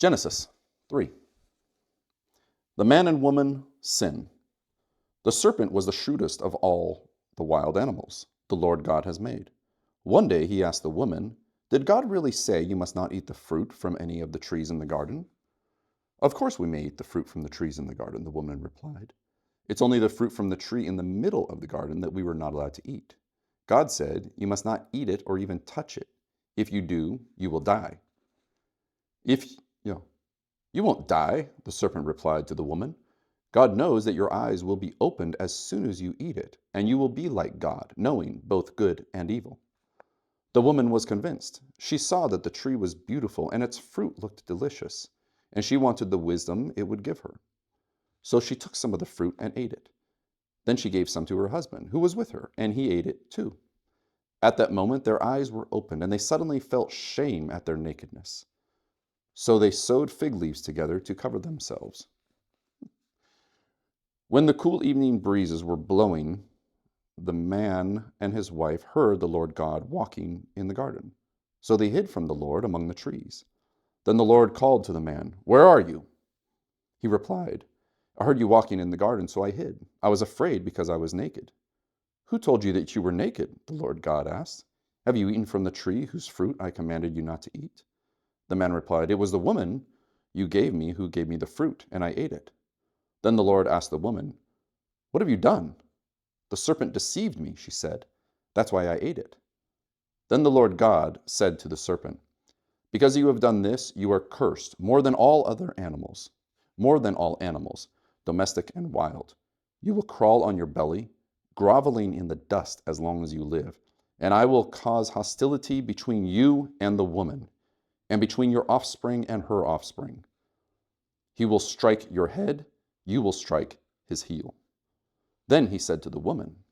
Genesis 3. The man and woman sin. The serpent was the shrewdest of all the wild animals the Lord God has made. One day he asked the woman, "Did God really say you must not eat the fruit from any of the trees in the garden?" "Of course we may eat the fruit from the trees in the garden," the woman replied. "It's only the fruit from the tree in the middle of the garden that we were not allowed to eat. God said, 'You must not eat it or even touch it. If you do, you will die.'" If you know, "You won't die," the serpent replied to the woman. "God knows that your eyes will be opened as soon as you eat it, and you will be like God, knowing both good and evil." The woman was convinced. She saw that the tree was beautiful and its fruit looked delicious, and she wanted the wisdom it would give her. So she took some of the fruit and ate it. Then she gave some to her husband, who was with her, and he ate it too. At that moment their eyes were opened, and they suddenly felt shame at their nakedness. So they sewed fig leaves together to cover themselves. When the cool evening breezes were blowing, the man and his wife heard the Lord God walking in the garden. So they hid from the Lord among the trees. Then the Lord called to the man, "Where are you?" He replied, "I heard you walking in the garden, so I hid. I was afraid because I was naked." "Who told you that you were naked?" the Lord God asked. "Have you eaten from the tree whose fruit I commanded you not to eat?" The man replied, "It was the woman you gave me who gave me the fruit, and I ate it." Then the Lord asked the woman, "What have you done?" "The serpent deceived me," she said. "That's why I ate it." Then the Lord God said to the serpent, "Because you have done this, you are cursed more than all animals, domestic and wild. You will crawl on your belly, groveling in the dust as long as you live, and I will cause hostility between you and the woman, and between your offspring and her offspring. He will strike your head, you will strike his heel." Then he said to the woman,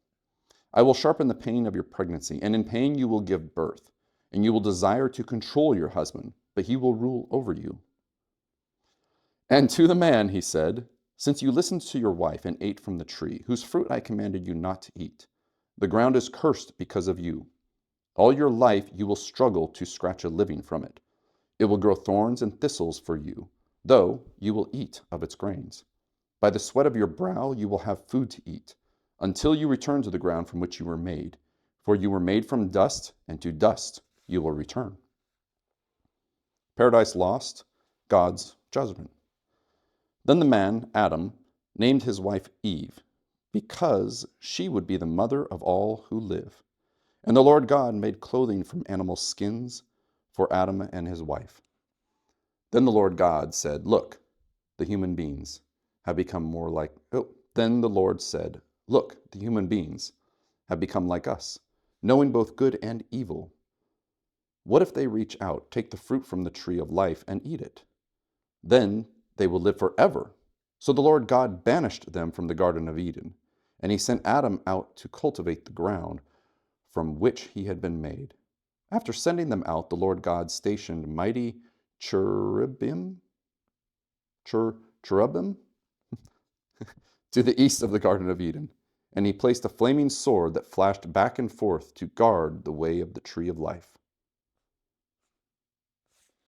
"I will sharpen the pain of your pregnancy, and in pain you will give birth, and you will desire to control your husband, but he will rule over you." And to the man he said, "Since you listened to your wife and ate from the tree, whose fruit I commanded you not to eat, the ground is cursed because of you. All your life you will struggle to scratch a living from it. It will grow thorns and thistles for you, though you will eat of its grains. By the sweat of your brow you will have food to eat, until you return to the ground from which you were made. For you were made from dust, and to dust you will return." Paradise Lost, God's Judgment. Then the man, Adam, named his wife Eve, because she would be the mother of all who live. And the Lord God made clothing from animal skins for Adam and his wife. Then the Lord God said, "Look, the human beings have become more like..." Then the Lord said, "Look, the human beings have become like us, knowing both good and evil. What if they reach out, take the fruit from the tree of life, and eat it? Then they will live forever." So the Lord God banished them from the Garden of Eden, and he sent Adam out to cultivate the ground from which he had been made. After sending them out, the Lord God stationed mighty cherubim to the east of the Garden of Eden, and he placed a flaming sword that flashed back and forth to guard the way of the tree of life.